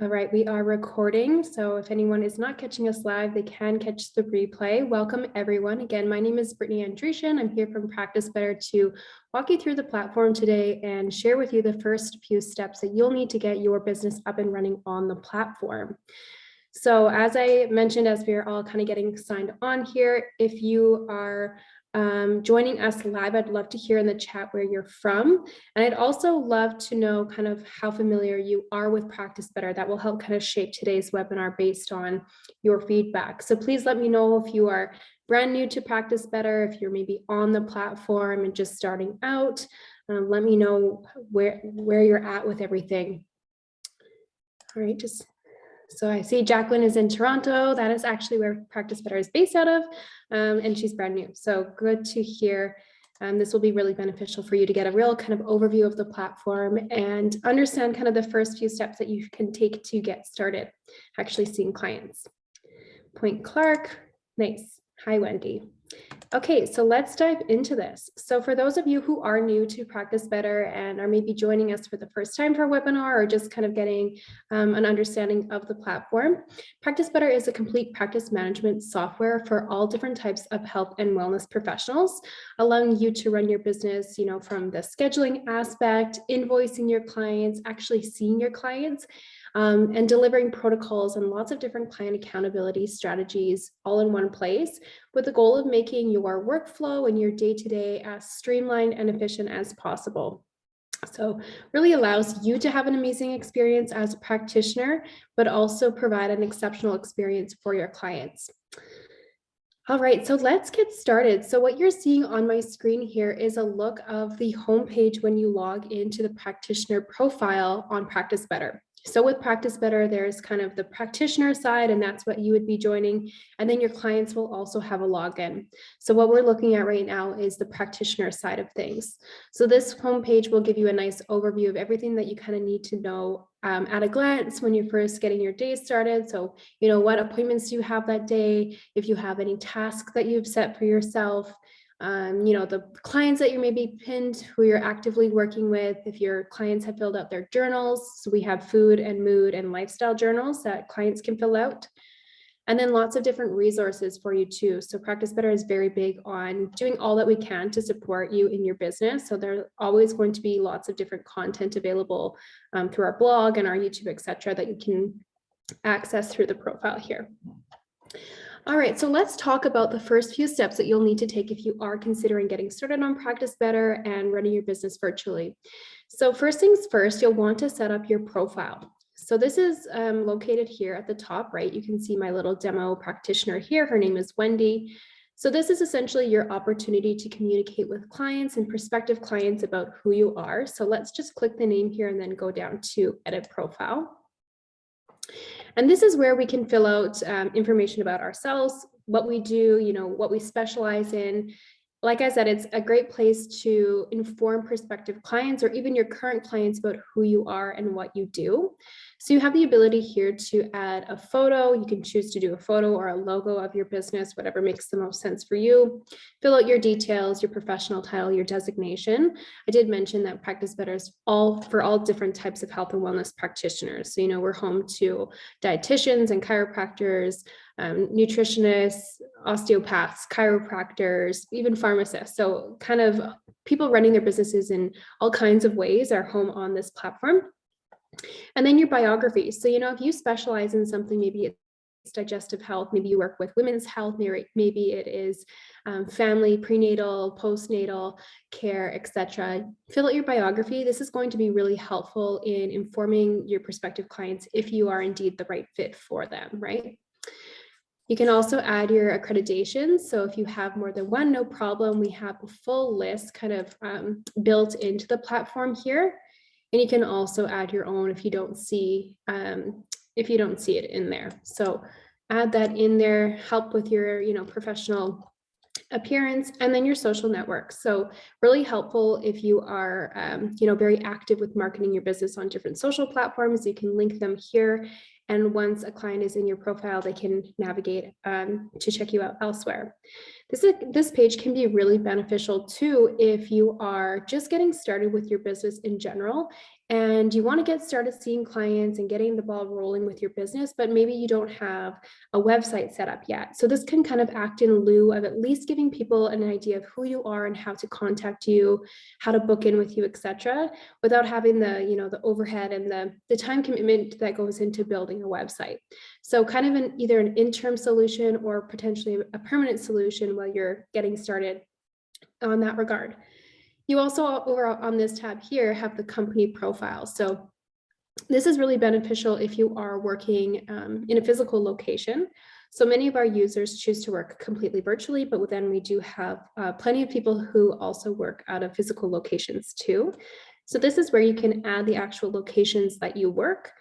All right, we are recording. So if anyone is not catching us live, they can catch the replay. Welcome everyone. Again, my name is Brittany Andrushan. I'm here from Practice Better to walk you through the platform today and share with you the first few steps that you'll need to get your business up and running on the platform. So as I mentioned, as we're all kind of getting signed on here, if you are joining us live, I'd love to hear in the chat where you're from. And I'd also love to know kind of how familiar you are with Practice Better. That will help kind of shape today's webinar based on your feedback. So please let me know if you are brand new to Practice Better, if you're maybe on the platform and just starting out. Let me know where you're at with everything. All right, so I see Jacqueline is in Toronto. That is actually where Practice Better is based out of, and she's brand new. So good to hear. This will be really beneficial for you to get a real kind of overview of the platform and understand kind of the first few steps that you can take to get started actually seeing clients. Point Clark, nice. Hi, Wendy. Okay, so let's dive into this. So for those of you who are new to Practice Better and are maybe joining us for the first time for a webinar or just kind of getting an understanding of the platform, Practice Better is a complete practice management software for all different types of health and wellness professionals, allowing you to run your business, from the scheduling aspect, invoicing your clients, actually seeing your clients, and delivering protocols and lots of different client accountability strategies all in one place, with the goal of making your workflow and your day-to-day as streamlined and efficient as possible. So really allows you to have an amazing experience as a practitioner, but also provide an exceptional experience for your clients. All right, so let's get started. So what you're seeing on my screen here is a look of the homepage when you log into the practitioner profile on Practice Better. So with Practice Better, there's kind of the practitioner side, and that's what you would be joining. And then your clients will also have a login. So what we're looking at right now is the practitioner side of things. So this homepage will give you a nice overview of everything that you kind of need to know at a glance when you're first getting your day started. So, what appointments do you have that day? If you have any tasks that you've set for yourself, the clients that you may be pinned, who you're actively working with, if your clients have filled out their journals. So we have food and mood and lifestyle journals that clients can fill out. And then lots of different resources for you too. So Practice Better is very big on doing all that we can to support you in your business. So there's always going to be lots of different content available through our blog and our YouTube, etc., that you can access through the profile here. All right, so let's talk about the first few steps that you'll need to take if you are considering getting started on Practice Better and running your business virtually. So first things first, you'll want to set up your profile. So this is located here at the top right. You can see my little demo practitioner here. Her name is Wendy. So this is essentially your opportunity to communicate with clients and prospective clients about who you are. So let's just click the name here and then go down to Edit Profile. And this is where we can fill out information about ourselves, what we do, what we specialize in. Like I said, it's a great place to inform prospective clients or even your current clients about who you are and what you do. So you have the ability here to add a photo. You can choose to do a photo or a logo of your business, whatever makes the most sense for you. Fill out your details, your professional title, your designation. I did mention that Practice Better is for all different types of health and wellness practitioners. So, we're home to dietitians and chiropractors, nutritionists, osteopaths, chiropractors, even pharmacists. So kind of people running their businesses in all kinds of ways are home on this platform. And then your biography. So, if you specialize in something, maybe it's digestive health, maybe you work with women's health, maybe it is family, prenatal, postnatal care, etc. Fill out your biography. This is going to be really helpful in informing your prospective clients if you are indeed the right fit for them, right? You can also add your accreditations. So if you have more than one, no problem. We have a full list kind of built into the platform here. And you can also add your own if you don't see it in there. So add that in there, help with your professional appearance, and then your social networks. So really helpful if you are very active with marketing your business on different social platforms. You can link them here. And once a client is in your profile, they can navigate to check you out elsewhere. This page can be really beneficial too if you are just getting started with your business in general and you want to get started seeing clients and getting the ball rolling with your business, but maybe you don't have a website set up yet. So this can kind of act in lieu of at least giving people an idea of who you are and how to contact you, how to book in with you, etc., without having the overhead and the time commitment that goes into building a website. So kind of either an interim solution or potentially a permanent solution while you're getting started on that regard. You also, over on this tab here, have the company profile. So this is really beneficial if you are working in a physical location. So many of our users choose to work completely virtually, but then we do have plenty of people who also work out of physical locations too. So this is where you can add the actual locations that you work.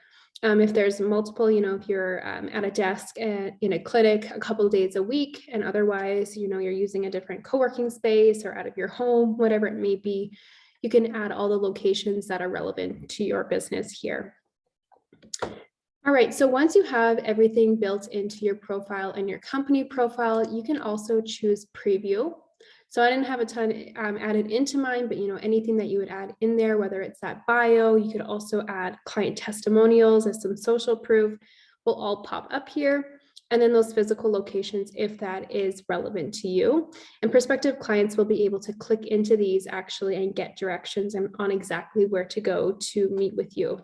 If there's multiple, if you're at a desk in a clinic a couple of days a week, and otherwise, you're using a different co-working space or out of your home, whatever it may be, you can add all the locations that are relevant to your business here. All right, so once you have everything built into your profile and your company profile, you can also choose preview. So I didn't have a ton added into mine, but anything that you would add in there, whether it's that bio, you could also add client testimonials as some social proof, will all pop up here. And then those physical locations, if that is relevant to you. And prospective clients will be able to click into these actually and get directions on exactly where to go to meet with you.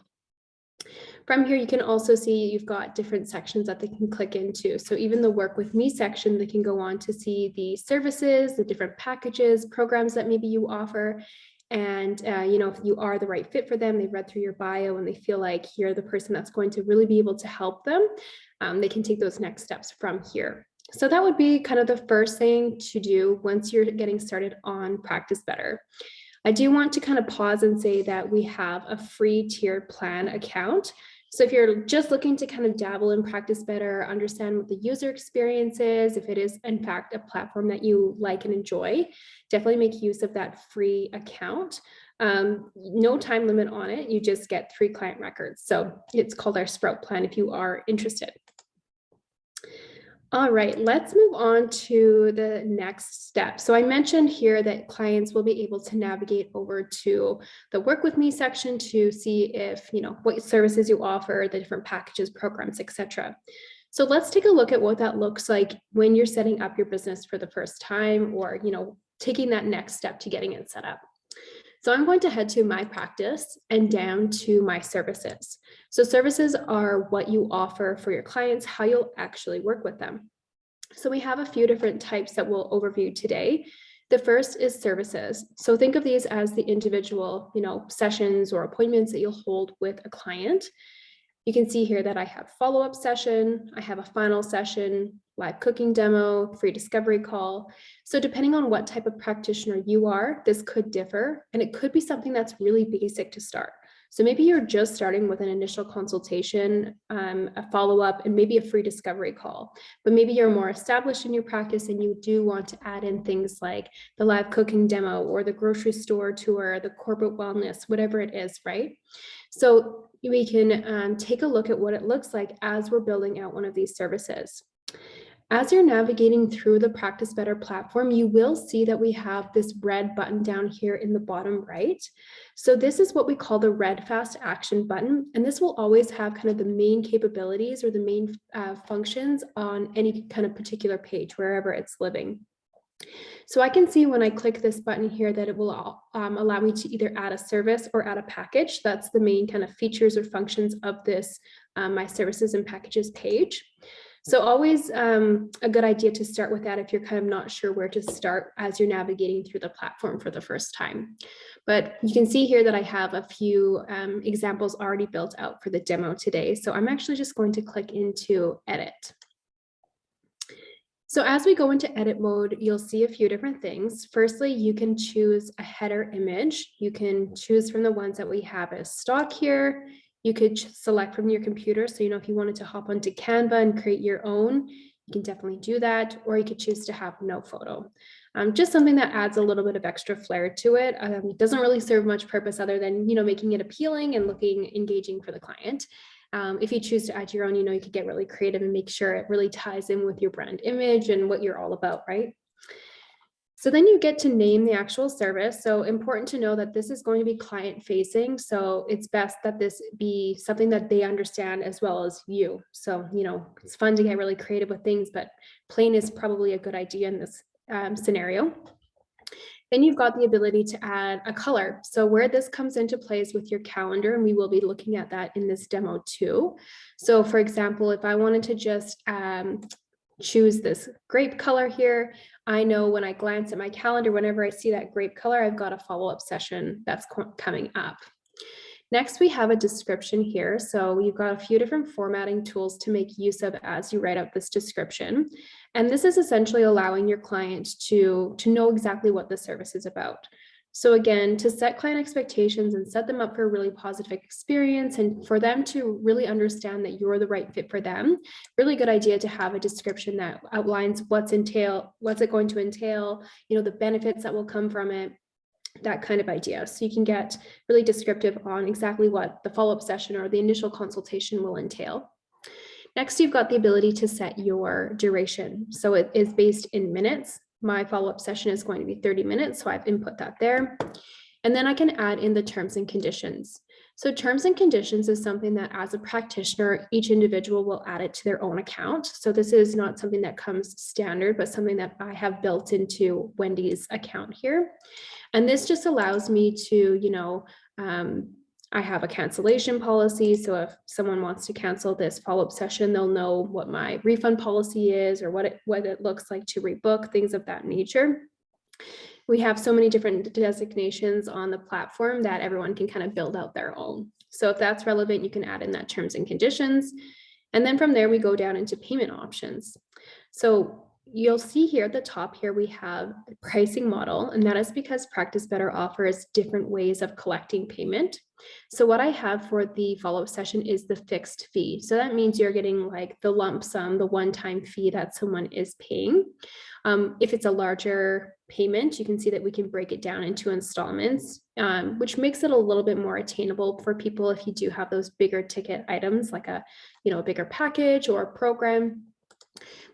From here, you can also see you've got different sections that they can click into. So even the work with me section, they can go on to see the services, the different packages, programs that maybe you offer. And, if you are the right fit for them, they've read through your bio and they feel like you're the person that's going to really be able to help them, they can take those next steps from here. So that would be kind of the first thing to do once you're getting started on Practice Better. I do want to kind of pause and say that we have a free tiered plan account. So if you're just looking to kind of dabble in Practice Better, understand what the user experience is, if it is in fact a platform that you like and enjoy, definitely make use of that free account. No time limit on it. You just get 3 client records. So it's called our Sprout plan if you are interested. All right, let's move on to the next step. So I mentioned here that clients will be able to navigate over to the Work With Me section to see if, what services you offer, the different packages, programs, etc. So let's take a look at what that looks like when you're setting up your business for the first time or, taking that next step to getting it set up. So I'm going to head to My Practice and down to My Services. So services are what you offer for your clients, how you'll actually work with them. So we have a few different types that we'll overview today. The first is services. So think of these as the individual, sessions or appointments that you'll hold with a client. You can see here that I have follow-up session, I have a final session, live cooking demo, free discovery call. So depending on what type of practitioner you are, this could differ, and it could be something that's really basic to start. So maybe you're just starting with an initial consultation, a follow-up, and maybe a free discovery call. But maybe you're more established in your practice and you do want to add in things like the live cooking demo or the grocery store tour, the corporate wellness, whatever it is, right? So we can take a look at what it looks like as we're building out one of these services. As you're navigating through the Practice Better platform, you will see that we have this red button down here in the bottom right. So this is what we call the red fast action button. And this will always have kind of the main capabilities or the main functions on any kind of particular page, wherever it's living. So I can see when I click this button here that it will allow me to either add a service or add a package. That's the main kind of features or functions of this My Services and Packages page. So always a good idea to start with that if you're kind of not sure where to start as you're navigating through the platform for the first time. But you can see here that I have a few examples already built out for the demo today. So I'm actually just going to click into Edit. So as we go into edit mode, you'll see a few different things. Firstly, you can choose a header image. You can choose from the ones that we have as stock here. You could select from your computer. So, if you wanted to hop onto Canva and create your own, you can definitely do that. Or you could choose to have no photo. Just something that adds a little bit of extra flair to it. It doesn't really serve much purpose other than, making it appealing and looking engaging for the client. If you choose to add your own, you could get really creative and make sure it really ties in with your brand image and what you're all about, right? So then you get to name the actual service. So important to know that this is going to be client facing. So it's best that this be something that they understand as well as you. So, it's fun to get really creative with things, but plain is probably a good idea in this scenario. Then you've got the ability to add a color. So where this comes into play is with your calendar, and we will be looking at that in this demo too. So for example, if I wanted to just choose this grape color here, I know when I glance at my calendar, whenever I see that grape color, I've got a follow-up session that's coming up. Next, we have a description here. So you've got a few different formatting tools to make use of as you write out this description. And this is essentially allowing your client to know exactly what the service is about. So again, to set client expectations and set them up for a really positive experience and for them to really understand that you're the right fit for them, really good idea to have a description that outlines what's it going to entail, the benefits that will come from it, that kind of idea. So you can get really descriptive on exactly what the follow-up session or the initial consultation will entail. Next, you've got the ability to set your duration. So it is based in minutes. My follow-up session is going to be 30 minutes, so I've input that there. And then I can add in the terms and conditions. So terms and conditions is something that as a practitioner, each individual will add it to their own account. So this is not something that comes standard, but something that I have built into Wendy's account here. And this just allows me to, I have a cancellation policy. So if someone wants to cancel this follow-up session, they'll know what my refund policy is or what it looks like to rebook, things of that nature. We have so many different designations on the platform that everyone can kind of build out their own. So if that's relevant, you can add in that terms and conditions. And then from there, we go down into payment options. So you'll see here at the top here, we have a pricing model, and that is because Practice Better offers different ways of collecting payment. So what I have for the follow-up session is the fixed fee. So that means you're getting like the lump sum, the one-time fee that someone is paying. If it's a larger payment, you can see that we can break it down into installments, which makes it a little bit more attainable for people if you do have those bigger ticket items like a bigger package or a program.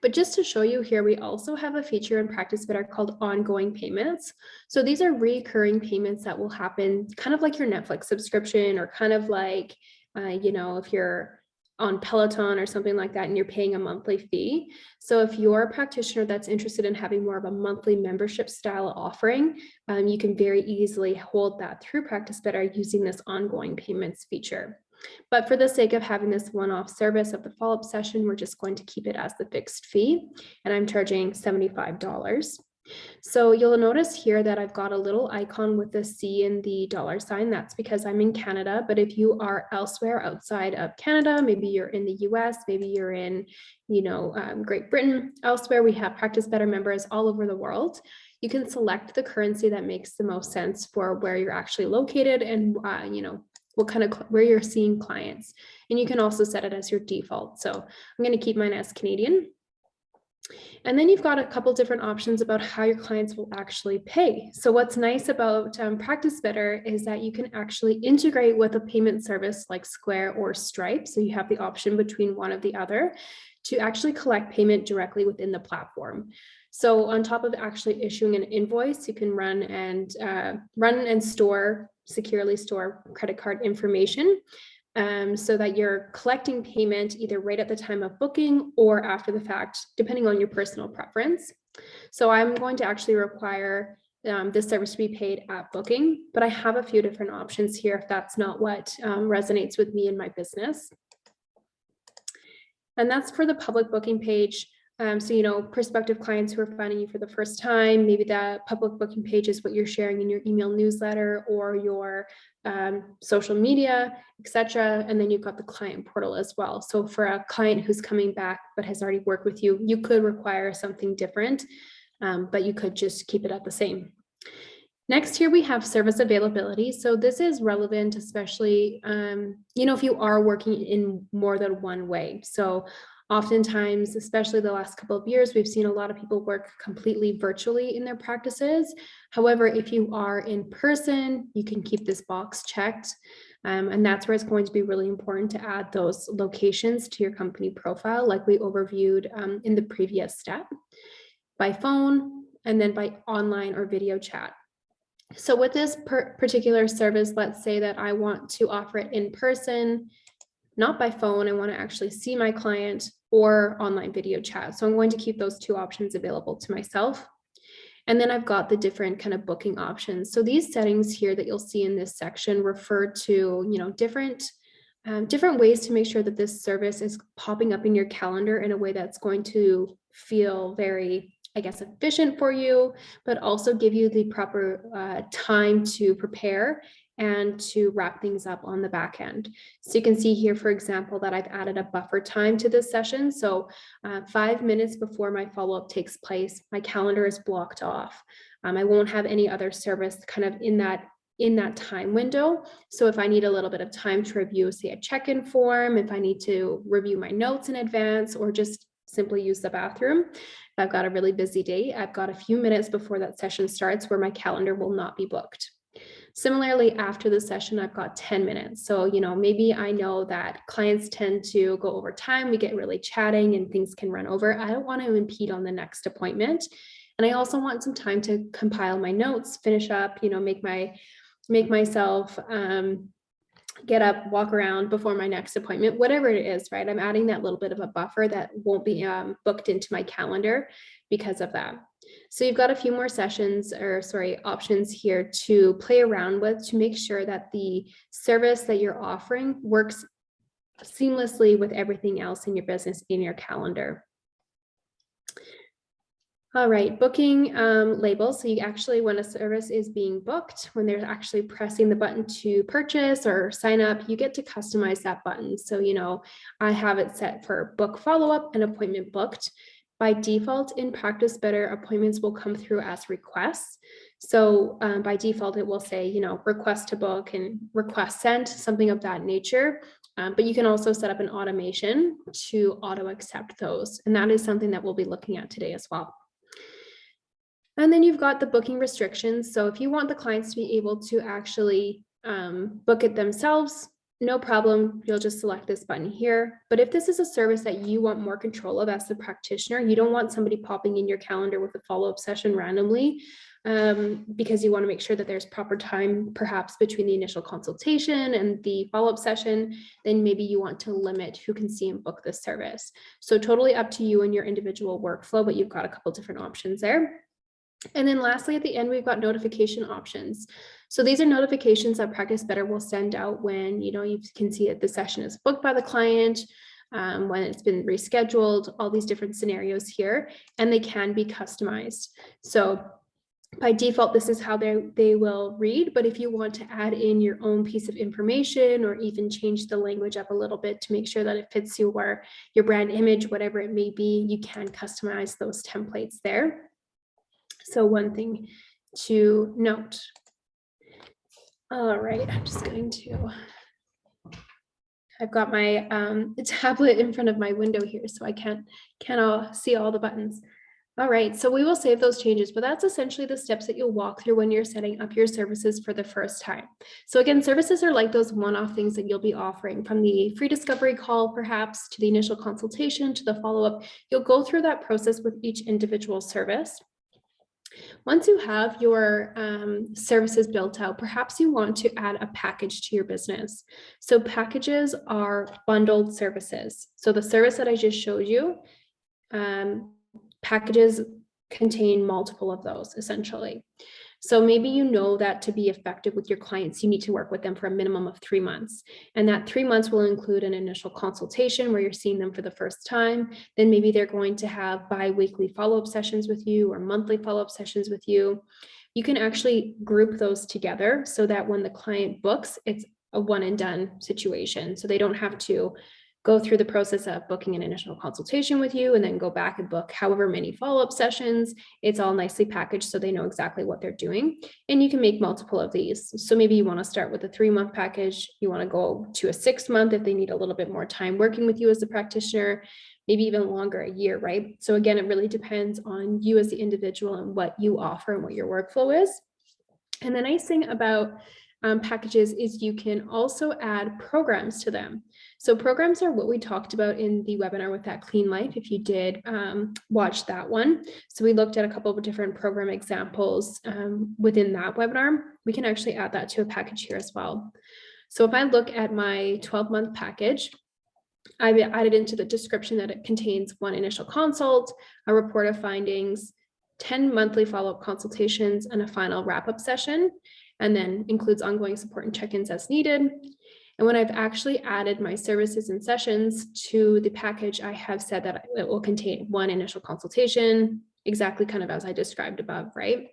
But just to show you here, we also have a feature in Practice Better called ongoing payments. So these are recurring payments that will happen kind of like your Netflix subscription or kind of like, if you're on Peloton or something like that and you're paying a monthly fee. So if you're a practitioner that's interested in having more of a monthly membership style offering, you can very easily hold that through Practice Better using this ongoing payments feature. But for the sake of having this one-off service of the follow-up session, we're just going to keep it as the fixed fee, and I'm charging $75. So you'll notice here that I've got a little icon with the C and the $sign. That's because I'm in Canada, but if you are elsewhere outside of Canada, maybe you're in the US, maybe you're in, Great Britain, elsewhere, we have Practice Better members all over the world. You can select the currency that makes the most sense for where you're actually located and, what kind of where you're seeing clients. And you can also set it as your default. So I'm going to keep mine as Canadian. And then you've got a couple different options about how your clients will actually pay. So what's nice about Practice Better is that you can actually integrate with a payment service like Square or Stripe. So you have the option between one or the other to actually collect payment directly within the platform. So on top of actually issuing an invoice, you can run and securely store credit card information. So that you're collecting payment either right at the time of booking or after the fact, depending on your personal preference. So I'm going to actually require this service to be paid at booking, but I have a few different options here if that's not what resonates with me in my business. And that's for the public booking page. So, prospective clients who are finding you for the first time, maybe that public booking page is what you're sharing in your email newsletter or your social media, etc. And then you've got the client portal as well. So for a client who's coming back but has already worked with you, you could require something different, but you could just keep it at the same. Next here we have service availability. So this is relevant, especially, if you are working in more than one way. So oftentimes, especially the last couple of years, we've seen a lot of people work completely virtually in their practices. However, if you are in person, you can keep this box checked. And that's where it's going to be really important to add those locations to your company profile, like we overviewed in the previous step. By phone, and then by online or video chat. So with this particular service, let's say that I want to offer it in person, not by phone. I want to actually see my client, or online video chat. So I'm going to keep those two options available to myself. And then I've got the different kind of booking options. So these settings here that you'll see in this section refer to, different ways to make sure that this service is popping up in your calendar in a way that's going to feel very, I guess, efficient for you, but also give you the proper time to prepare and to wrap things up on the back end. So you can see here, for example, that I've added a buffer time to this session. So 5 minutes before my follow-up takes place, my calendar is blocked off. I won't have any other service kind of in that time window. So if I need a little bit of time to review, say, a check-in form, if I need to review my notes in advance, or just simply use the bathroom, if I've got a really busy day, I've got a few minutes before that session starts where my calendar will not be booked. Similarly, after the session, I've got 10 minutes. So, maybe I know that clients tend to go over time, we get really chatting and things can run over. I don't want to impede on the next appointment. And I also want some time to compile my notes, finish up, make myself get up, walk around before my next appointment, whatever it is, right? I'm adding that little bit of a buffer that won't be booked into my calendar because of that. So you've got a few more options here to play around with to make sure that the service that you're offering works seamlessly with everything else in your business, in your calendar. All right, booking labels. So you actually, when a service is being booked, when they're actually pressing the button to purchase or sign up, you get to customize that button. So, I have it set for book follow-up and appointment booked. By default, in Practice Better, appointments will come through as requests. So by default, it will say, request to book and request sent, something of that nature. But you can also set up an automation to auto accept those. And that is something that we'll be looking at today as well. And then you've got the booking restrictions. So if you want the clients to be able to actually book it themselves, no problem, you'll just select this button here. But if this is a service that you want more control of as the practitioner, you don't want somebody popping in your calendar with a follow-up session randomly, because you want to make sure that there's proper time perhaps between the initial consultation and the follow-up session, then maybe you want to limit who can see and book this service. So totally up to you and your individual workflow, but you've got a couple different options there. And then lastly, at the end, we've got notification options. So these are notifications that Practice Better will send out when, you can see that the session is booked by the client, when it's been rescheduled, all these different scenarios here, and they can be customized. So by default, this is how they will read, but if you want to add in your own piece of information or even change the language up a little bit to make sure that it fits your brand image, whatever it may be, you can customize those templates there. So one thing to note. All right, I've got my tablet in front of my window here, so I can't see all the buttons. All right, so we will save those changes, but that's essentially the steps that you'll walk through when you're setting up your services for the first time. So again, services are like those one-off things that you'll be offering, from the free discovery call, perhaps, to the initial consultation, to the follow-up. You'll go through that process with each individual service. Once you have your services built out, perhaps you want to add a package to your business. So packages are bundled services. So the service that I just showed you, packages contain multiple of those essentially. So maybe you know that to be effective with your clients, you need to work with them for a minimum of 3 months. And that 3 months will include an initial consultation where you're seeing them for the first time. Then maybe they're going to have bi-weekly follow-up sessions with you or monthly follow-up sessions with you. You can actually group those together so that when the client books, it's a one and done situation. So they don't have to go through the process of booking an initial consultation with you and then go back and book however many follow-up sessions. It's all nicely packaged so they know exactly what they're doing. And you can make multiple of these. So maybe you want to start with a 3-month package. You want to go to a 6-month if they need a little bit more time working with you as a practitioner, maybe even longer, a year, right? So again, it really depends on you as the individual and what you offer and what your workflow is. And the nice thing about packages is you can also add programs to them. So programs are what we talked about in the webinar with that Clean Life, if you did watch that one. So we looked at a couple of different program examples within that webinar. We can actually add that to a package here as well. So if I look at my 12-month package, I've added into the description that it contains 1 initial consult, a report of findings, 10 monthly follow-up consultations, and a final wrap-up session, and then includes ongoing support and check-ins as needed. And when I've actually added my services and sessions to the package, I have said that it will contain 1 initial consultation, exactly kind of as I described above, right?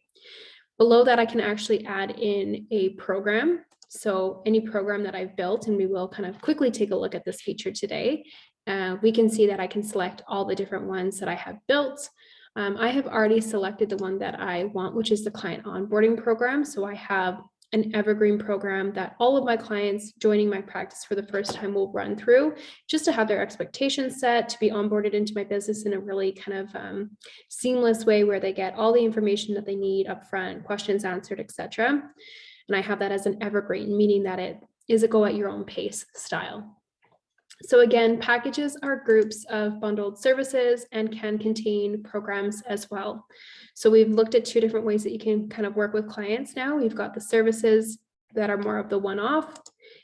Below that, I can actually add in a program. So any program that I've built, and we will kind of quickly take a look at this feature today, we can see that I can select all the different ones that I have built. I have already selected the one that I want, which is the client onboarding program. So I have an evergreen program that all of my clients joining my practice for the first time will run through, just to have their expectations set, to be onboarded into my business in a really kind of seamless way where they get all the information that they need upfront, questions answered, etc. And I have that as an evergreen, meaning that it is a go at your own pace style. So again, packages are groups of bundled services and can contain programs as well. So we've looked at 2 different ways that you can kind of work with clients now. We've got the services that are more of the one-off,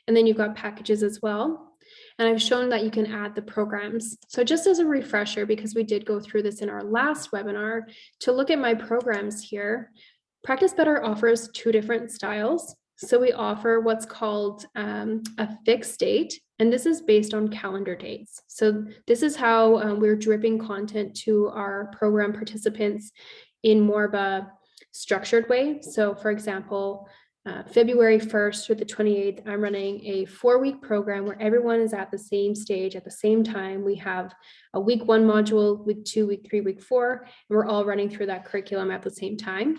and then you've got packages as well. And I've shown that you can add the programs. So just as a refresher, because we did go through this in our last webinar, to look at my programs here, Practice Better offers 2 different styles. So we offer what's called a fixed date, and this is based on calendar dates. So this is how we're dripping content to our program participants in more of a structured way. So for example, February 1st through the 28th, I'm running a 4-week program where everyone is at the same stage at the same time. We have a week 1 module, week 2, week 3, week 4, and we're all running through that curriculum at the same time.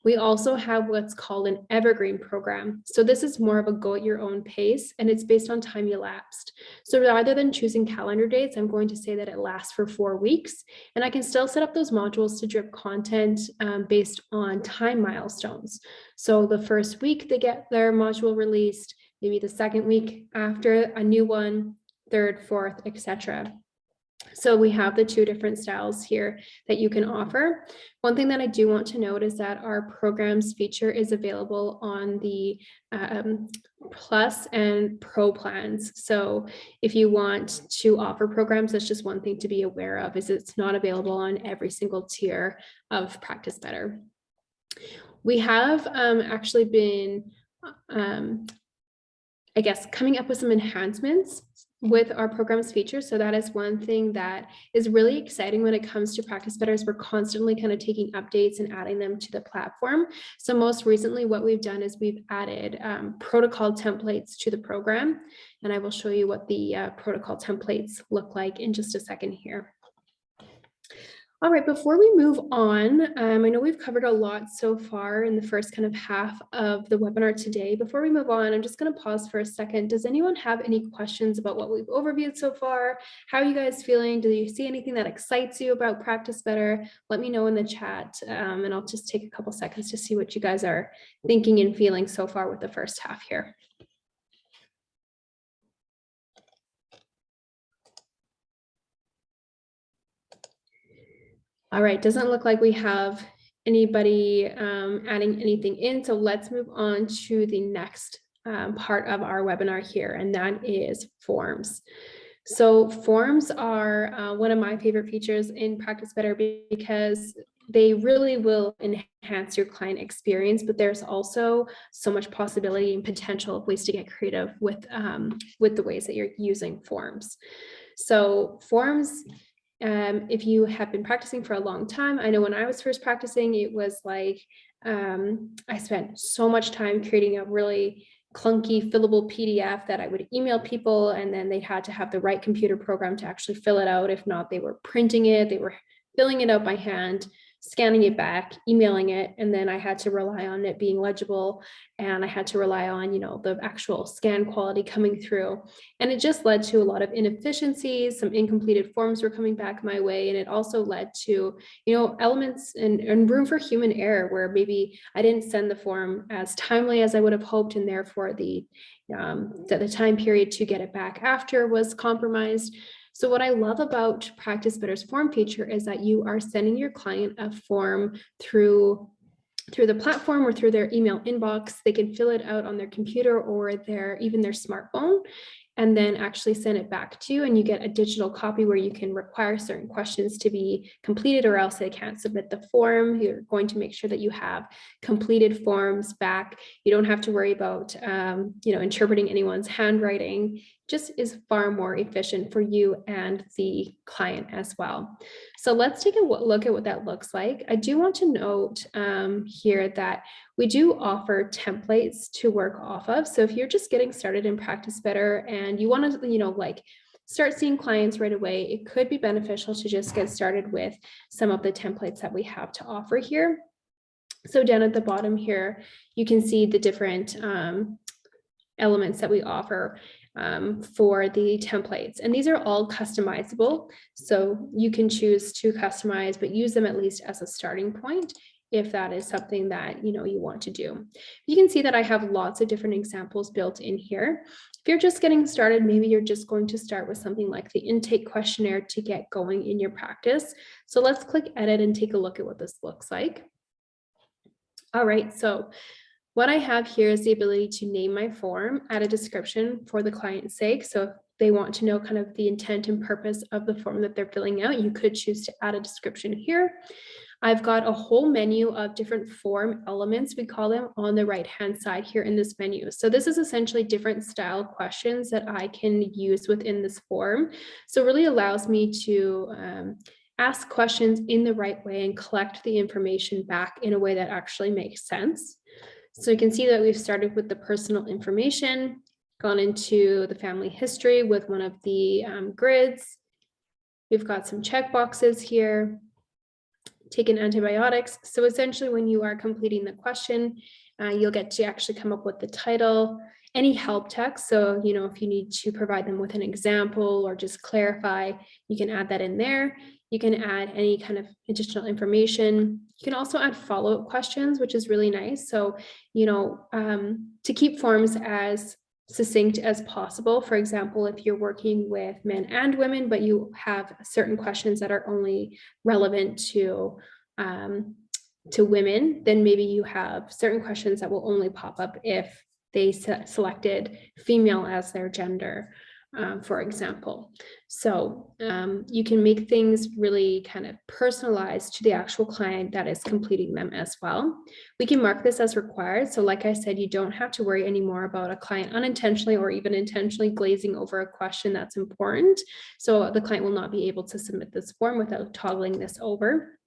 We also have what's called an evergreen program. So this is more of a go at your own pace, and it's based on time elapsed. So rather than choosing calendar dates, I'm going to say that it lasts for 4 weeks, and I can still set up those modules to drip content based on time milestones. So the first week they get their module released, maybe the second week after a new one, third, fourth, etc. So we have the 2 different styles here that you can offer. One thing that I do want to note is that our programs feature is available on the Plus and Pro plans. So if you want to offer programs, that's just one thing to be aware of, is it's not available on every single tier of Practice Better. We have actually been, I guess, coming up with some enhancements with our programs features. So that is one thing that is really exciting when it comes to Practice Better, is we're constantly kind of taking updates and adding them to the platform. So most recently what we've done is we've added protocol templates to the program, and I will show you what the protocol templates look like in just a second here. All right, before we move on, I know we've covered a lot so far in the first kind of half of the webinar today. Before we move on, I'm just going to pause for a second. Does anyone have any questions about what we've overviewed so far? How are you guys feeling? Do you see anything that excites you about Practice Better? Let me know in the chat, and I'll just take a couple seconds to see what you guys are thinking and feeling so far with the first half here. All right, doesn't look like we have anybody adding anything in, so let's move on to the next part of our webinar here, and that is forms. So forms are one of my favorite features in Practice Better because they really will enhance your client experience, but there's also so much possibility and potential of ways to get creative with the ways that you're using forms. So forms, if you have been practicing for a long time, I know when I was first practicing, it was like I spent so much time creating a really clunky fillable PDF that I would email people, and then they had to have the right computer program to actually fill it out. If not, they were printing it, they were filling it out by hand. scanning it back, emailing it, and then I had to rely on it being legible, and I had to rely on, the actual scan quality coming through. And it just led to a lot of inefficiencies. Some incompleted forms were coming back my way, and it also led to, elements and room for human error, where maybe I didn't send the form as timely as I would have hoped, and therefore the time period to get it back after was compromised. So what I love about Practice Better's form feature is that you are sending your client a form through the platform or through their email inbox. They can fill it out on their computer or even their smartphone, and then actually send it back to you, and you get a digital copy where you can require certain questions to be completed, or else they can't submit the form. You're going to make sure that you have completed forms back. You don't have to worry about interpreting anyone's handwriting. Just is far more efficient for you and the client as well. So let's take a look at what that looks like. I do want to note here that we do offer templates to work off of. So if you're just getting started in Practice Better and you want to, start seeing clients right away, it could be beneficial to just get started with some of the templates that we have to offer here. So down at the bottom here, you can see the different elements that we offer for the templates. And these are all customizable. So you can choose to customize, but use them at least as a starting point if that is something that you want to do. You can see that I have lots of different examples built in here. If you're just getting started, maybe you're just going to start with something like the intake questionnaire to get going in your practice. So let's click edit and take a look at what this looks like. All right, so what I have here is the ability to name my form, add a description for the client's sake. So if they want to know kind of the intent and purpose of the form that they're filling out, you could choose to add a description here. I've got a whole menu of different form elements, we call them, on the right-hand side here in this menu. So this is essentially different style questions that I can use within this form. So it really allows me to ask questions in the right way and collect the information back in a way that actually makes sense. So you can see that we've started with the personal information, gone into the family history with one of the grids. We've got some check boxes here, taken antibiotics. So essentially when you are completing the question, you'll get to actually come up with the title, any help text. So, if you need to provide them with an example or just clarify, you can add that in there. You can add any kind of additional information. You can also add follow-up questions, which is really nice. So, to keep forms as succinct as possible. For example, if you're working with men and women, but you have certain questions that are only relevant to women, then maybe you have certain questions that will only pop up if they selected female as their gender, for example. So you can make things really kind of personalized to the actual client that is completing them as well. We can mark this as required. So like I said, you don't have to worry anymore about a client unintentionally or even intentionally glazing over a question that's important. So the client will not be able to submit this form without toggling this over.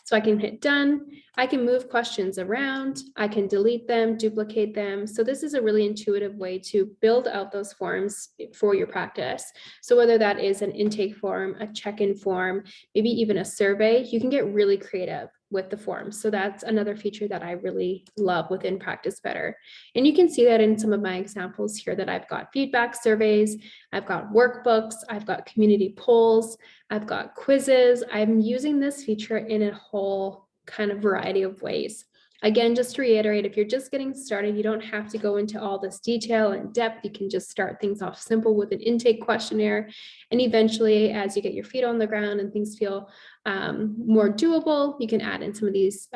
So I can hit done. I can move questions around. I can delete them, duplicate them. So this is a really intuitive way to build out those forms for your practice. So whether that is an intake form, a check-in form, maybe even a survey, you can get really creative with the forms. So that's another feature that I really love within Practice Better. And you can see that in some of my examples here that I've got feedback surveys, I've got workbooks, I've got community polls, I've got quizzes. I'm using this feature in a whole kind of variety of ways. Again, just to reiterate, if you're just getting started, you don't have to go into all this detail and depth. You can just start things off simple with an intake questionnaire. And eventually, as you get your feet on the ground and things feel more doable, you can add in some of these,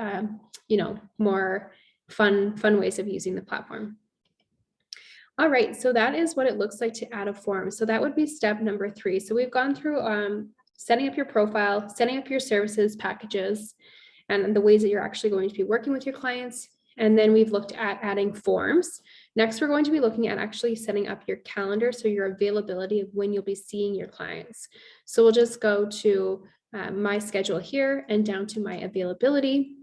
more fun ways of using the platform. All right, so that is what it looks like to add a form. So that would be step number 3. So we've gone through setting up your profile, setting up your services packages, and the ways that you're actually going to be working with your clients. And then we've looked at adding forms. Next, we're going to be looking at actually setting up your calendar, so your availability of when you'll be seeing your clients. So we'll just go to my schedule here and down to my availability.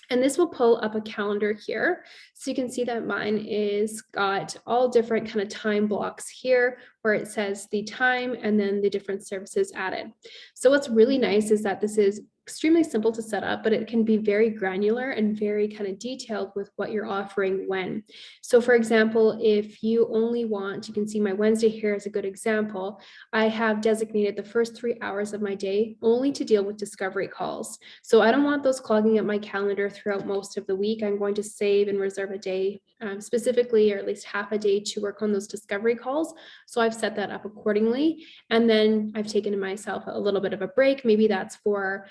And this will pull up a calendar here. So you can see that mine is got all different kind of time blocks here where it says the time and then the different services added. So what's really nice is that this is extremely simple to set up, but it can be very granular and very kind of detailed with what you're offering when. So for example, if you only want, you can see my Wednesday here as a good example. I have designated the first 3 hours of my day only to deal with discovery calls. So I don't want those clogging up my calendar throughout most of the week. I'm going to save and reserve a day specifically, or at least half a day, to work on those discovery calls. So I've set that up accordingly. And then I've taken myself a little bit of a break. Maybe that's for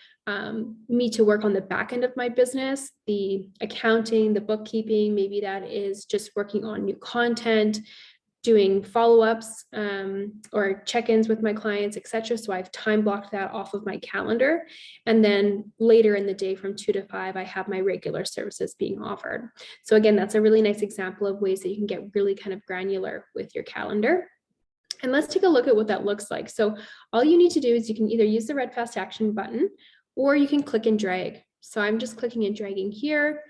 me to work on the back end of my business, the accounting, the bookkeeping. Maybe that is just working on new content, doing follow-ups or check-ins with my clients, etc. So I've time blocked that off of my calendar. And then later in the day from 2 to 5, I have my regular services being offered. So again, that's a really nice example of ways that you can get really kind of granular with your calendar. And let's take a look at what that looks like. So all you need to do is you can either use the red fast action button, or you can click and drag. So I'm just clicking and dragging here.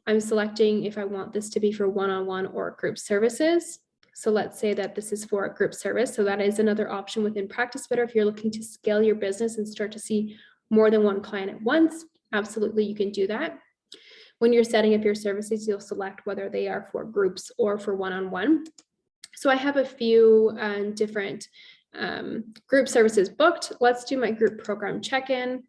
I'm selecting if I want this to be for one-on-one or group services. So let's say that this is for a group service. So that is another option within Practice Better. If you're looking to scale your business and start to see more than one client at once, absolutely you can do that. When you're setting up your services, you'll select whether they are for groups or for one-on-one. So I have a few different group services booked. Let's do my group program check-in.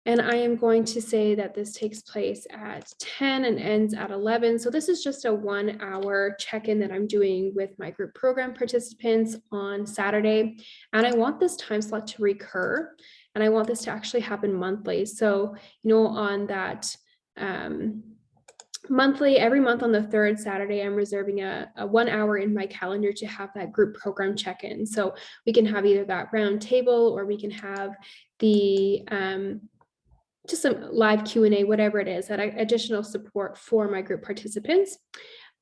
And I am going to say that this takes place at 10 and ends at 11. So this is just a 1 hour check-in that I'm doing with my group program participants on Saturday. And I want this time slot to recur. And I want this to actually happen monthly. So, on that monthly, every month on the 3rd Saturday, I'm reserving a 1 hour in my calendar to have that group program check-in. So we can have either that round table, or we can have the just some live Q&A, whatever it is, that additional support for my group participants.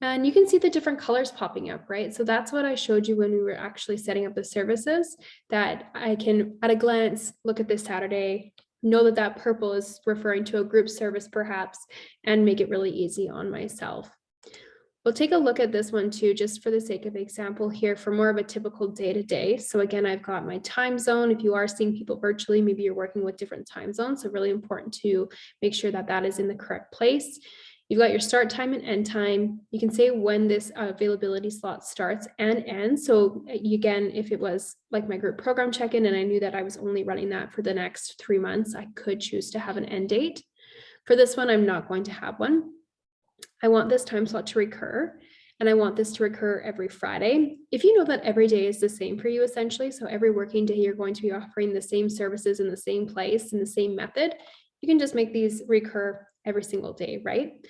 And you can see the different colors popping up, right? So that's what I showed you when we were actually setting up the services, that I can at a glance look at this Saturday, know that that purple is referring to a group service perhaps, and make it really easy on myself. We'll take a look at this one too, just for the sake of example here, for more of a typical day-to-day. So again, I've got my time zone. If you are seeing people virtually, maybe you're working with different time zones. So really important to make sure that that is in the correct place. You've got your start time and end time. You can say when this availability slot starts and ends. So again, if it was like my group program check-in and I knew that I was only running that for the next 3 months, I could choose to have an end date. For this one, I'm not going to have one. I want this time slot to recur, and I want this to recur every Friday. If you know that every day is the same for you, essentially, so every working day you're going to be offering the same services in the same place, in the same method, you can just make these recur every single day, right?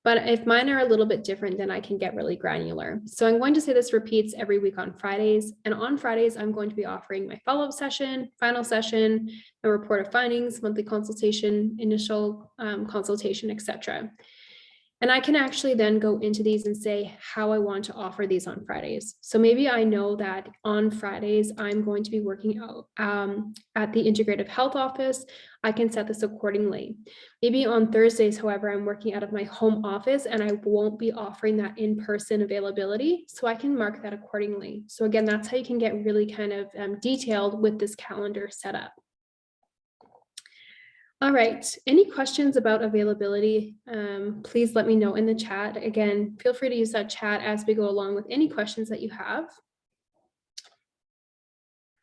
But if mine are a little bit different, then I can get really granular. So I'm going to say this repeats every week on Fridays. And on Fridays, I'm going to be offering my follow-up session, final session, a report of findings, monthly consultation, initial consultation, etc. And I can actually then go into these and say how I want to offer these on Fridays. So maybe I know that on Fridays, I'm going to be working out at the Integrative Health Office. I can set this accordingly. Maybe on Thursdays, however, I'm working out of my home office and I won't be offering that in-person availability. So I can mark that accordingly. So again, that's how you can get really kind of detailed with this calendar setup. All right, any questions about availability, please let me know in the chat. Again, feel free to use that chat as we go along with any questions that you have.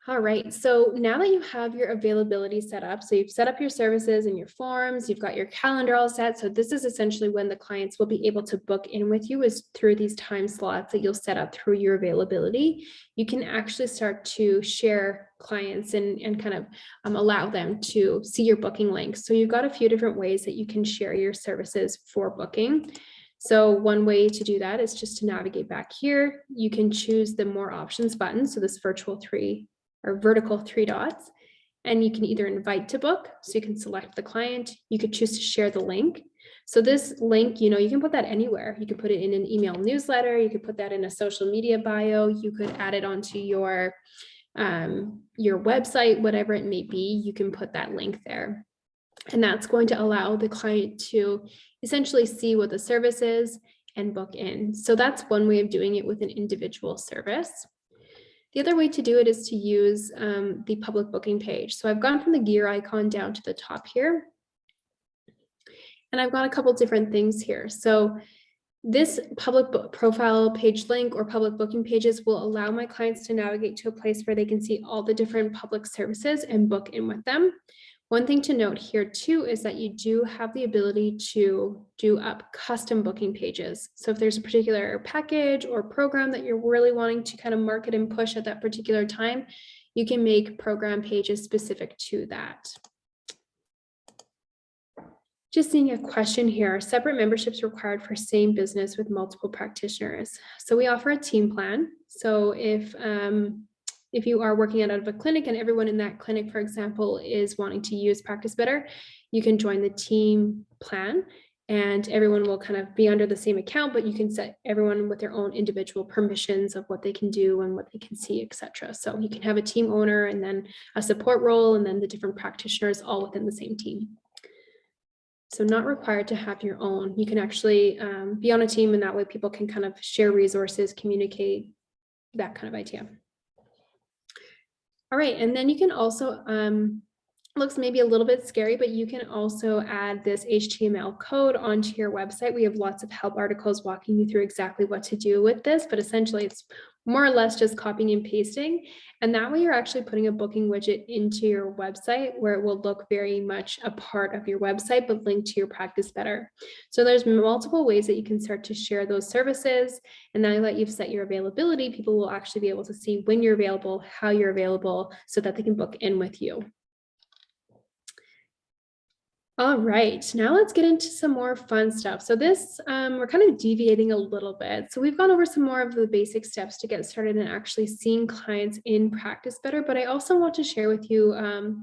All right, so now that you have your availability set up, so you've set up your services and your forms, you've got your calendar all set. So this is essentially when the clients will be able to book in with you, is through these time slots that you'll set up through your availability. You can actually start to share clients and kind of allow them to see your booking links. So you've got a few different ways that you can share your services for booking. So one way to do that is just to navigate back here. You can choose the more options button. So this vertical 3 dots, and you can either invite to book. So you can select the client. You could choose to share the link. So this link, you can put that anywhere. You could put it in an email newsletter. You could put that in a social media bio. You could add it onto your website, whatever it may be. You can put that link there. And that's going to allow the client to essentially see what the service is and book in. So that's one way of doing it with an individual service. The other way to do it is to use the public booking page. So I've gone from the gear icon down to the top here. And I've got a couple different things here. So this public profile page link or public booking pages will allow my clients to navigate to a place where they can see all the different public services and book in with them. One thing to note here too is that you do have the ability to do up custom booking pages. So if there's a particular package or program that you're really wanting to kind of market and push at that particular time, you can make program pages specific to that. Just seeing a question here, separate memberships required for same business with multiple practitioners. So we offer a team plan. So if you are working out of a clinic and everyone in that clinic, for example, is wanting to use Practice Better, you can join the team plan and everyone will kind of be under the same account, but you can set everyone with their own individual permissions of what they can do and what they can see, etc. So you can have a team owner and then a support role and then the different practitioners all within the same team. So not required to have your own. You can actually be on a team and that way people can kind of share resources, communicate, that kind of idea. All right, and then you can also, looks maybe a little bit scary, but you can also add this HTML code onto your website. We have lots of help articles walking you through exactly what to do with this, but essentially it's more or less just copying and pasting. And that way you're actually putting a booking widget into your website where it will look very much a part of your website, but linked to your Practice Better. So there's multiple ways that you can start to share those services. And now that you've set your availability, people will actually be able to see when you're available, how you're available, so that they can book in with you. All right, now let's get into some more fun stuff. So this, we're kind of deviating a little bit. So we've gone over some more of the basic steps to get started and actually seeing clients in Practice Better, but I also want to share with you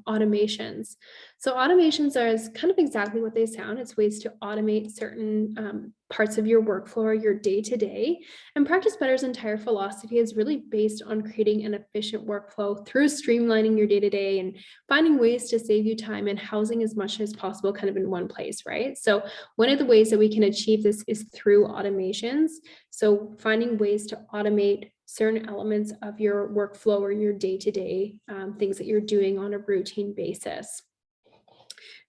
automations. So automations are kind of exactly what they sound. It's ways to automate certain parts of your workflow or your day-to-day. And Practice Better's entire philosophy is really based on creating an efficient workflow through streamlining your day-to-day and finding ways to save you time and housing as much as possible kind of in one place, right? So one of the ways that we can achieve this is through automations. So finding ways to automate certain elements of your workflow or your day-to-day things that you're doing on a routine basis.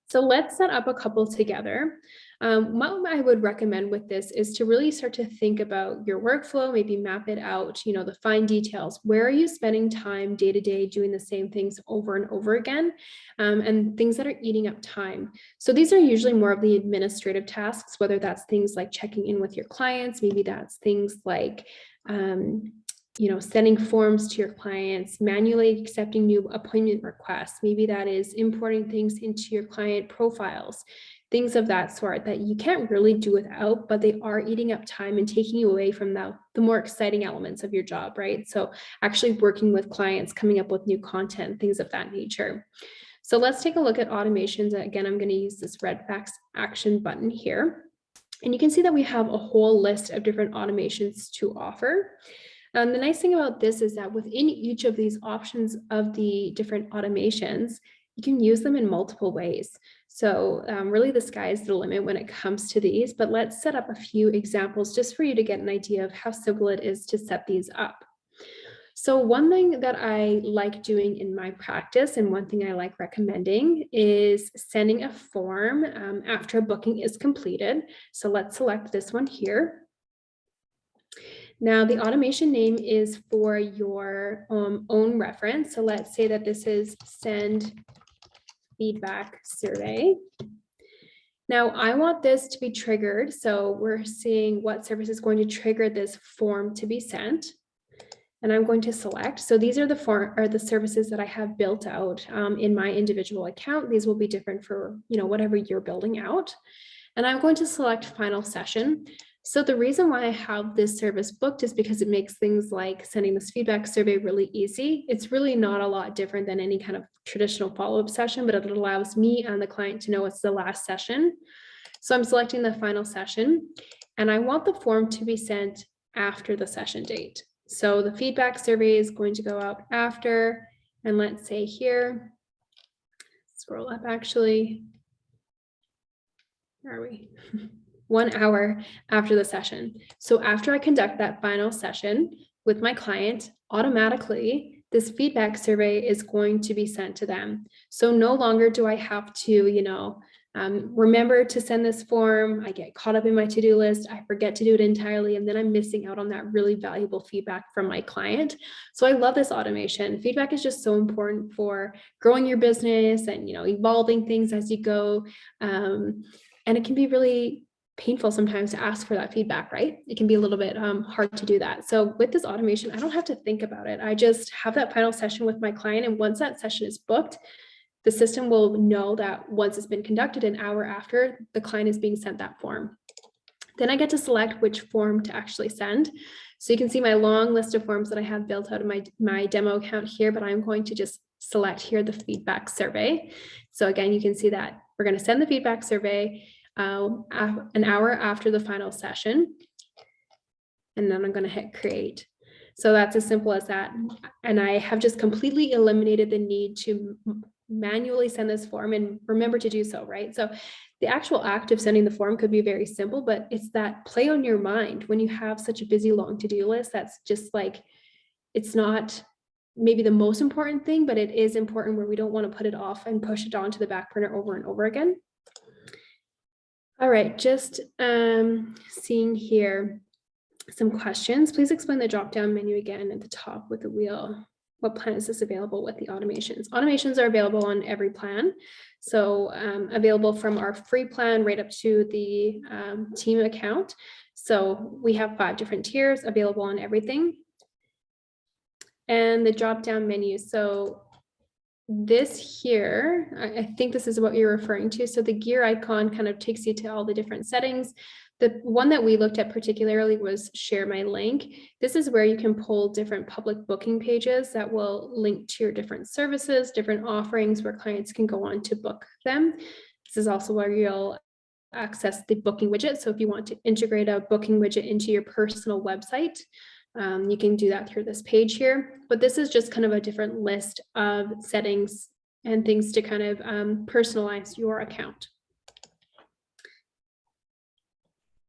So let's set up a couple together. What I would recommend with this is to really start to think about your workflow, maybe map it out, the fine details. Where are you spending time day to day doing the same things over and over again, and things that are eating up time. So these are usually more of the administrative tasks, whether that's things like checking in with your clients, maybe that's things like sending forms to your clients, manually accepting new appointment requests. Maybe that is importing things into your client profiles, things of that sort that you can't really do without, but they are eating up time and taking you away from the more exciting elements of your job, right? So actually working with clients, coming up with new content, things of that nature. So let's take a look at automations. Again, I'm going to use this red fax action button here. And you can see that we have a whole list of different automations to offer. The nice thing about this is that within each of these options of the different automations, you can use them in multiple ways. So really the sky is the limit when it comes to these, but let's set up a few examples just for you to get an idea of how simple it is to set these up. So one thing that I like doing in my practice and one thing I like recommending is sending a form after a booking is completed. So let's select this one here. Now the automation name is for your own reference. So let's say that this is send feedback survey. Now I want this to be triggered. So we're seeing what service is going to trigger this form to be sent. And I'm going to select. So these are the services that I have built out in my individual account. These will be different for whatever you're building out. And I'm going to select final session. So the reason why I have this service booked is because it makes things like sending this feedback survey really easy. It's really not a lot different than any kind of traditional follow-up session, but it allows me and the client to know it's the last session. So I'm selecting the final session and I want the form to be sent after the session date. So the feedback survey is going to go out after, and let's say here, scroll up actually, where are we? 1 hour after the session. So after I conduct that final session with my client, automatically this feedback survey is going to be sent to them. So no longer do I have to, remember to send this form. I get caught up in my to-do list. I forget to do it entirely. And then I'm missing out on that really valuable feedback from my client. So I love this automation. Feedback is just so important for growing your business and, evolving things as you go. And it can be really painful sometimes to ask for that feedback, right? It can be a little bit hard to do that. So with this automation, I don't have to think about it. I just have that final session with my client. And once that session is booked, the system will know that once it's been conducted, an hour after, the client is being sent that form. Then I get to select which form to actually send. So you can see my long list of forms that I have built out of my demo account here, but I'm going to just select here the feedback survey. So again, you can see that we're going to send the feedback survey an hour after the final session. And then I'm going to hit create. So that's as simple as that. And I have just completely eliminated the need to manually send this form, and remember to do so, right? So the actual act of sending the form could be very simple, but it's that play on your mind when you have such a busy, long to-do list. That's just like, it's not maybe the most important thing, but it is important where we don't want to put it off and push it onto the back burner over and over again. All right, just seeing here some questions. Please explain the drop-down menu again at the top with the wheel. What plan is this available with the automations? Automations are available on every plan. So available from our free plan right up to the team account. So we have 5 different tiers available on everything. And the drop-down menu. So this here, I think this is what you're referring to. So the gear icon kind of takes you to all the different settings. The one that we looked at particularly was share my link. This is where you can pull different public booking pages that will link to your different services, different offerings where clients can go on to book them. This is also where you'll access the booking widget. So if you want to integrate a booking widget into your personal website, you can do that through this page here. But this is just kind of a different list of settings and things to kind of personalize your account.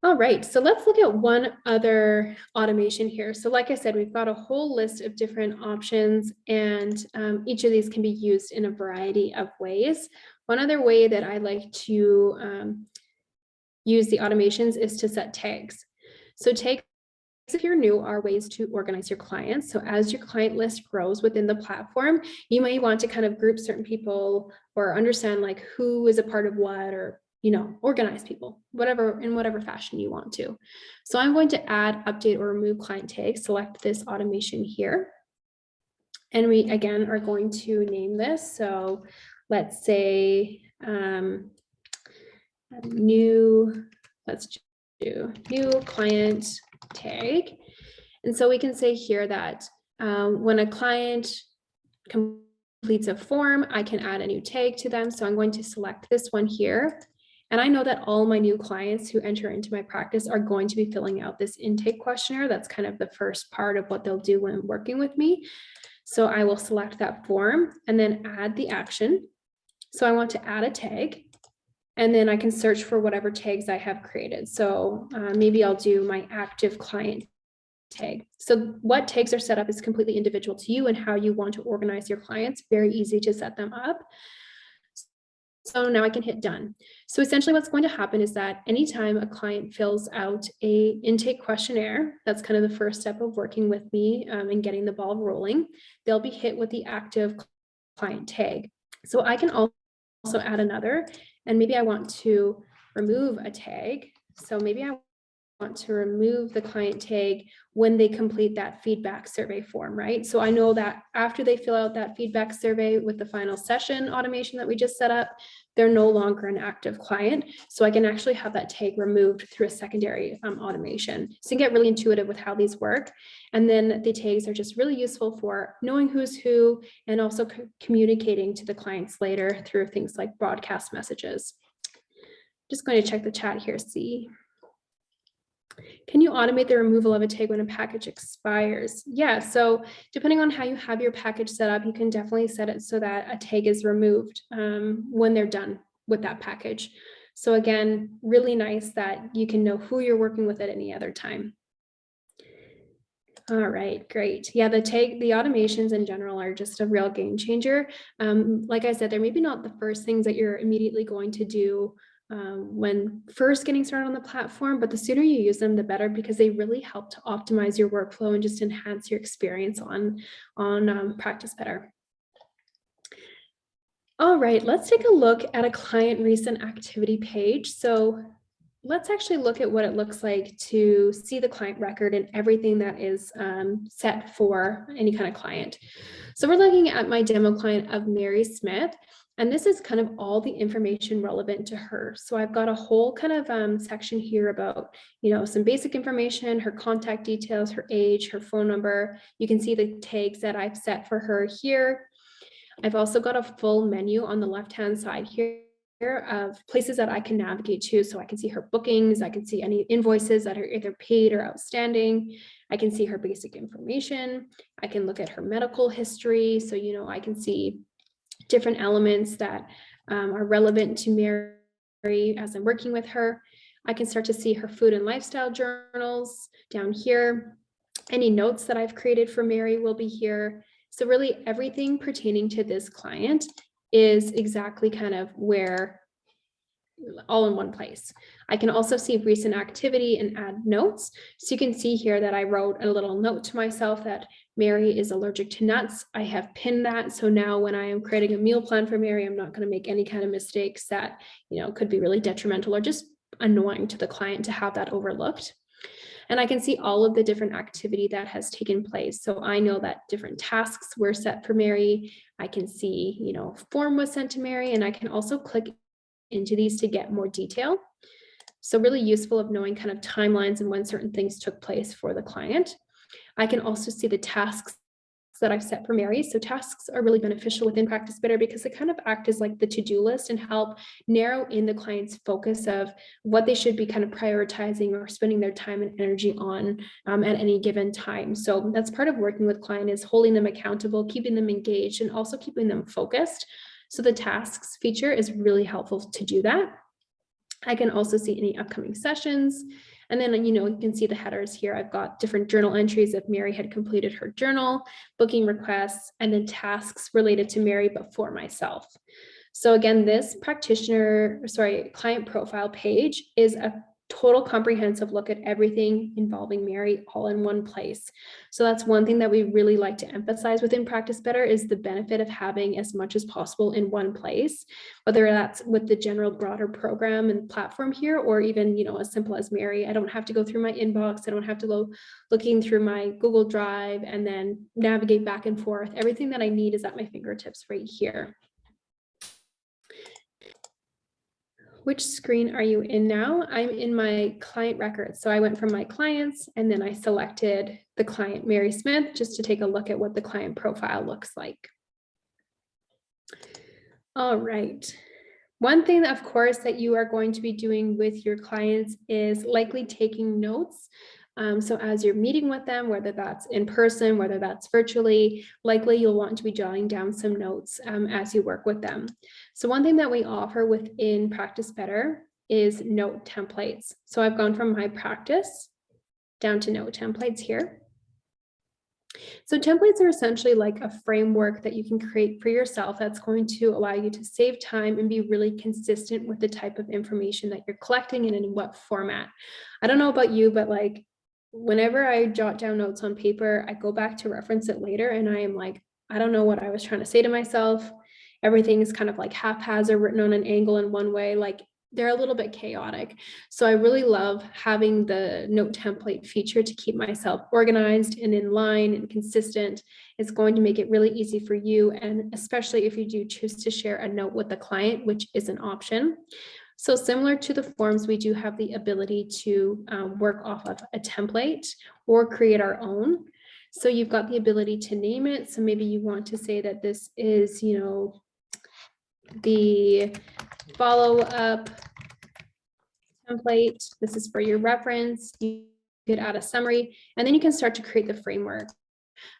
All right, so let's look at one other automation here. So like I said, we've got a whole list of different options, and each of these can be used in a variety of ways. One other way that I like to use the automations is to set tags. So tags, if you're new, are ways to organize your clients. So as your client list grows within the platform, you may want to kind of group certain people or understand like who is a part of what, or organize people, in whatever fashion you want to. So I'm going to add, update, or remove client tags, select this automation here. And we, again, are going to name this. So let's say let's do new client tag. And so we can say here that when a client completes a form, I can add a new tag to them. So I'm going to select this one here. And I know that all my new clients who enter into my practice are going to be filling out this intake questionnaire. That's kind of the first part of what they'll do when working with me. So I will select that form and then add the action. So I want to add a tag, and then I can search for whatever tags I have created. So maybe I'll do my active client tag. So what tags are set up is completely individual to you and how you want to organize your clients. Very easy to set them up. So now I can hit done. So essentially what's going to happen is that anytime a client fills out a intake questionnaire, that's kind of the first step of working with me and getting the ball rolling, they'll be hit with the active client tag. So I can also add another, and maybe I want to remove a tag. So maybe I want to remove the client tag when they complete that feedback survey form, right? So I know that after they fill out that feedback survey with the final session automation that we just set up, they're no longer an active client. So I can actually have that tag removed through a secondary automation. So you can get really intuitive with how these work. And then the tags are just really useful for knowing who's who and also communicating to the clients later through things like broadcast messages. Just going to check the chat here, see. Can you automate the removal of a tag when a package expires? Yeah, so depending on how you have your package set up, you can definitely set it so that a tag is removed when they're done with that package. So again, really nice that you can know who you're working with at any other time. All right, great. Yeah, the automations in general are just a real game changer. Like I said, they're maybe not the first things that you're immediately going to do when first getting started on the platform, but the sooner you use them, the better, because they really help to optimize your workflow and just enhance your experience on Practice Better. All right, let's take a look at a client recent activity page. So let's actually look at what it looks like to see the client record and everything that is set for any kind of client. So we're looking at my demo client of Mary Smith, and this is kind of all the information relevant to her. So I've got a whole kind of section here about, some basic information, her contact details, her age, her phone number. You can see the tags that I've set for her here. I've also got a full menu on the left-hand side here of places that I can navigate to. So I can see her bookings, I can see any invoices that are either paid or outstanding. I can see her basic information. I can look at her medical history. So, I can see different elements that are relevant to Mary as I'm working with her. I can start to see her food and lifestyle journals down here. Any notes that I've created for Mary will be here. So really everything pertaining to this client is exactly kind of where, all in one place. I can also see recent activity and add notes. So you can see here that I wrote a little note to myself that Mary is allergic to nuts. I have pinned that. So now when I am creating a meal plan for Mary, I'm not going to make any kind of mistakes that, could be really detrimental or just annoying to the client to have that overlooked. And I can see all of the different activity that has taken place. So I know that different tasks were set for Mary. I can see, form was sent to Mary, and I can also click into these to get more detail. So really useful of knowing kind of timelines and when certain things took place for the client. I can also see the tasks that I've set for Mary. So tasks are really beneficial within Practice Better because they kind of act as like the to-do list and help narrow in the client's focus of what they should be kind of prioritizing or spending their time and energy on at any given time. So that's part of working with client, is holding them accountable, keeping them engaged, and also keeping them focused. So the tasks feature is really helpful to do that. I can also see any upcoming sessions. And then, you can see the headers here. I've got different journal entries if Mary had completed her journal, booking requests, and then tasks related to Mary, but for myself. So again, this client profile page is a total comprehensive look at everything involving Mary all in one place. So that's one thing that we really like to emphasize within Practice Better, is the benefit of having as much as possible in one place, whether that's with the general broader program and platform here, or even, as simple as Mary. I don't have to go through my inbox. I don't have to go looking through my Google Drive and then navigate back and forth. Everything that I need is at my fingertips right here. Which screen are you in now? I'm in my client records. So I went from my clients and then I selected the client Mary Smith just to take a look at what the client profile looks like. All right. One thing, of course, that you are going to be doing with your clients is likely taking notes. So as you're meeting with them, whether that's in person, whether that's virtually, likely you'll want to be jotting down some notes as you work with them. So one thing that we offer within Practice Better is note templates. So I've gone from my practice down to note templates here. So templates are essentially like a framework that you can create for yourself that's going to allow you to save time and be really consistent with the type of information that you're collecting and in what format. I don't know about you, but like whenever I jot down notes on paper, I go back to reference it later and I am like, I don't know what I was trying to say to myself. Everything is kind of like haphazard, written on an angle in one way. Like they're a little bit chaotic. So I really love having the note template feature to keep myself organized and in line and consistent. It's going to make it really easy for you, and especially if you do choose to share a note with the client, which is an option. So similar to the forms, we do have the ability to work off of a template or create our own. So you've got the ability to name it. So maybe you want to say that this is, the follow-up template. This is for your reference. You could add a summary, and then you can start to create the framework.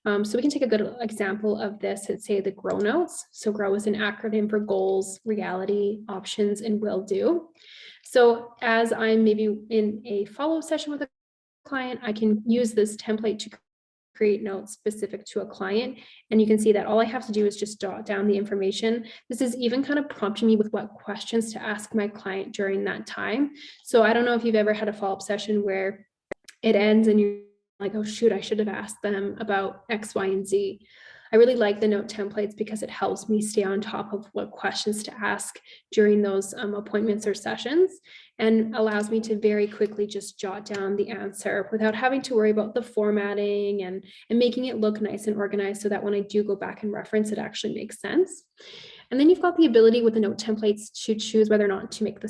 So we can take a good example of this at, say, the GROW notes. So GROW is an acronym for goals, reality, options, and will do. So as I'm maybe in a follow-up session with a client, I can use this template to create notes specific to a client. And you can see that all I have to do is just jot down the information. This is even kind of prompting me with what questions to ask my client during that time. So I don't know if you've ever had a follow-up session where it ends and you're like, oh shoot, I should have asked them about X, Y, and Z. I really like the note templates because it helps me stay on top of what questions to ask during those appointments or sessions, and allows me to very quickly just jot down the answer without having to worry about the formatting and making it look nice and organized, so that when I do go back and reference, it actually makes sense. And then you've got the ability with the note templates to choose whether or not to make the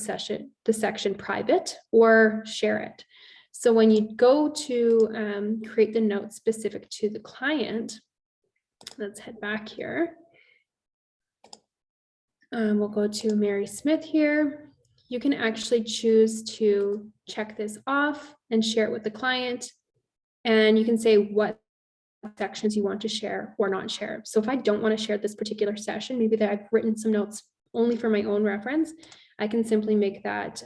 section private or share it. So when you go to create the note specific to the client, let's head back here. We'll go to Mary Smith here. You can actually choose to check this off and share it with the client. And you can say what sections you want to share or not share. So if I don't want to share this particular session, maybe that I've written some notes only for my own reference, I can simply make that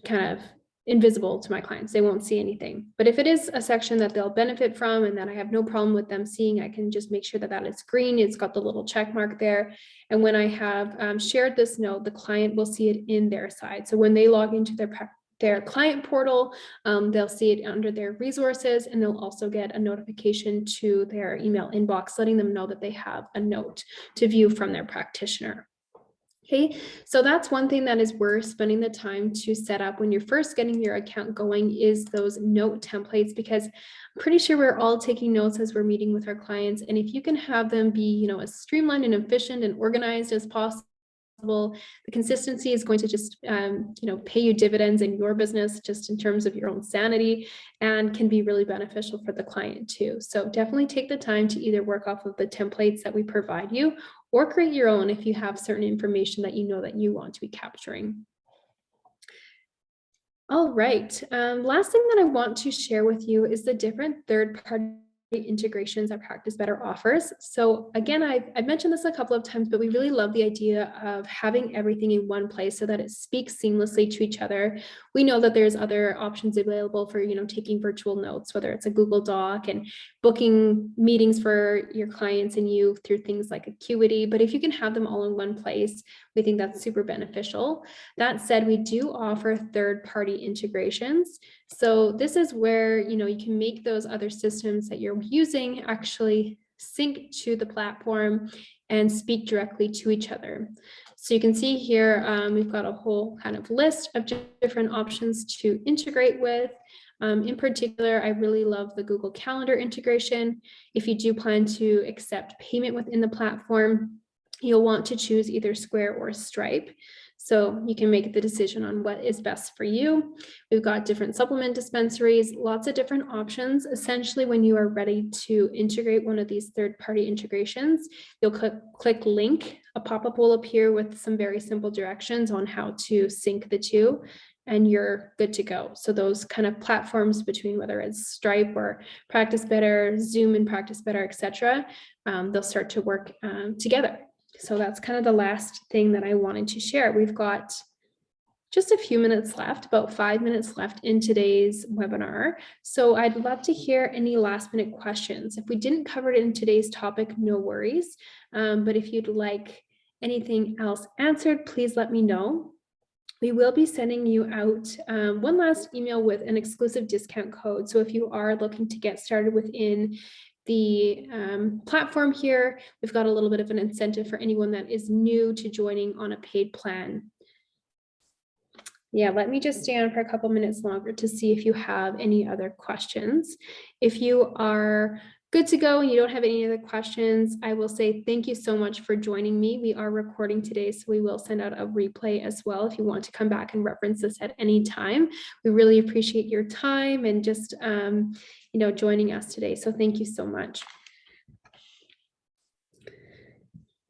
kind of invisible to my clients. They won't see anything. But if it is a section that they'll benefit from and that I have no problem with them seeing, I can just make sure that that is green. It's got the little check mark there. And when I have shared this note, the client will see it in their side. So when they log into their client portal, they'll see it under their resources, and they'll also get a notification to their email inbox letting them know that they have a note to view from their practitioner. Okay, so that's one thing that is worth spending the time to set up when you're first getting your account going, is those note templates, because I'm pretty sure we're all taking notes as we're meeting with our clients. And if you can have them be, as streamlined and efficient and organized as possible, the consistency is going to just, pay you dividends in your business, just in terms of your own sanity, and can be really beneficial for the client too. So definitely take the time to either work off of the templates that we provide you, or create your own if you have certain information that you know that you want to be capturing. All right, last thing that I want to share with you is the different third-party integrations that Practice Better offers. So again, I've mentioned this a couple of times, but we really love the idea of having everything in one place so that it speaks seamlessly to each other. We know that there's other options available for, taking virtual notes, whether it's a Google Doc and booking meetings for your clients and you through things like Acuity. But if you can have them all in one place, we think that's super beneficial. That said, we do offer third-party integrations. So this is where, you can make those other systems that you're using actually sync to the platform and speak directly to each other. So you can see here, we've got a whole kind of list of different options to integrate with. In particular, I really love the Google Calendar integration. If you do plan to accept payment within the platform, you'll want to choose either Square or Stripe. So you can make the decision on what is best for you. We've got different supplement dispensaries, lots of different options. Essentially, when you are ready to integrate one of these third-party integrations, you'll click link. A pop-up will appear with some very simple directions on how to sync the two, and you're good to go. So those kind of platforms between, whether it's Stripe or Practice Better, Zoom and Practice Better, etc., they'll start to work together. So that's kind of the last thing that I wanted to share. We've got just a few minutes left, about 5 minutes left in today's webinar. So I'd love to hear any last minute questions. If we didn't cover it in today's topic, no worries. But if you'd like anything else answered, please let me know. We will be sending you out one last email with an exclusive discount code. So if you are looking to get started within the platform here, we've got a little bit of an incentive for anyone that is new to joining on a paid plan. Yeah, let me just stay on for a couple minutes longer to see if you have any other questions. If you are good to go and you don't have any other questions, I will say thank you so much for joining me. We are recording today, so we will send out a replay as well if you want to come back and reference this at any time. We really appreciate your time and just joining us today. So thank you so much.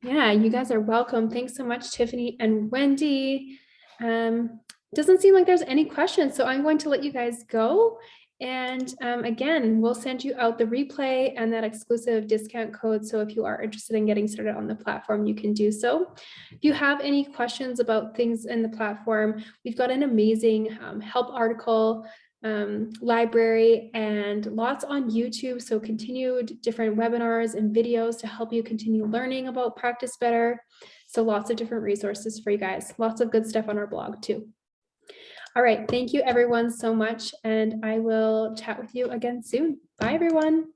Yeah, you guys are welcome. Thanks so much, Tiffany and Wendy. Doesn't seem like there's any questions, so I'm going to let you guys go. And again, we'll send you out the replay and that exclusive discount code. So if you are interested in getting started on the platform, you can do so. If you have any questions about things in the platform, we've got an amazing help article library, and lots on YouTube. So continued different webinars and videos to help you continue learning about Practice Better. So lots of different resources for you guys. Lots of good stuff on our blog too. All right, thank you everyone so much, and I will chat with you again soon. Bye everyone.